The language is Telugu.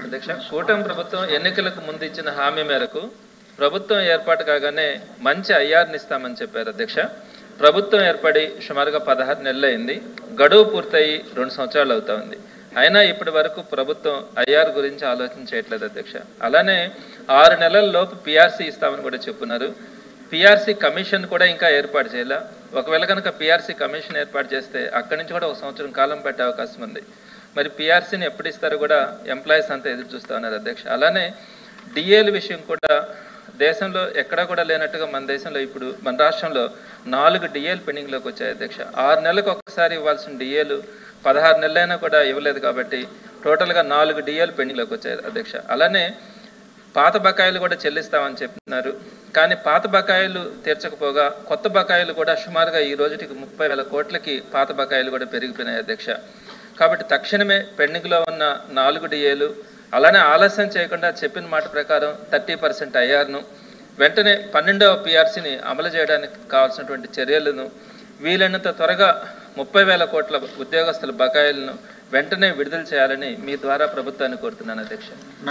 అధ్యక్ష, కూటమి ప్రభుత్వం ఎన్నికలకు ముందు ఇచ్చిన హామీ మేరకు ప్రభుత్వం ఏర్పాటు కాగానే మంచి ఐఆర్ని ఇస్తామని చెప్పారు అధ్యక్ష. ప్రభుత్వం ఏర్పడి సుమారుగా 16 నెలలు అయింది. గడువు పూర్తయి 2 సంవత్సరాలు అవుతా ఉంది. అయినా ఇప్పటి వరకు ప్రభుత్వం ఐఆర్ గురించి ఆలోచన చేయట్లేదు అధ్యక్ష. అలానే 6 నెలల లోపు పిఆర్సీ ఇస్తామని కూడా చెప్పున్నారు. పిఆర్సీ కమిషన్ కూడా ఇంకా ఏర్పాటు చేయాల. ఒకవేళ కనుక పిఆర్సీ కమిషన్ ఏర్పాటు చేస్తే అక్కడి నుంచి కూడా 1 సంవత్సరం కాలం పట్టే అవకాశం ఉంది. మరి పిఆర్సీని ఎప్పుడు ఇస్తారో కూడా ఎంప్లాయీస్ అంతా ఎదురు చూస్తూ ఉన్నారు అధ్యక్ష. అలానే డిఏల విషయం కూడా దేశంలో ఎక్కడా కూడా లేనట్టుగా మన దేశంలో ఇప్పుడు మన రాష్ట్రంలో 4 డిఏలు పెండింగ్లోకి వచ్చాయి అధ్యక్ష. 6 నెలలకు ఒక్కసారి ఇవ్వాల్సిన డిఏలు 16 నెలలైనా కూడా ఇవ్వలేదు కాబట్టి టోటల్గా 4 డిఏలు పెండింగ్లోకి వచ్చాయి అధ్యక్ష. అలానే పాత బకాయిలు కూడా చెల్లిస్తామని చెప్తున్నారు. కానీ పాత బకాయిలు తీర్చకపోగా కొత్త బకాయిలు కూడా సుమారుగా ఈ రోజుకి 30,000 కోట్లకి పాత బకాయిలు కూడా పెరిగిపోయినాయి అధ్యక్ష. కాబట్టి తక్షణమే పెండింగ్లో ఉన్న 4 డిఏలు అలానే ఆలస్యం చేయకుండా చెప్పిన మాట ప్రకారం 30% ఐఆర్ను వెంటనే 12వ పిఆర్సీని అమలు చేయడానికి కావాల్సినటువంటి చర్యలను వీలైనంత త్వరగా 30,000 కోట్ల ఉద్యోగస్తుల బకాయిలను వెంటనే విడుదల చేయాలని మీ ద్వారా ప్రభుత్వాన్ని కోరుతున్నాను అధ్యక్ష.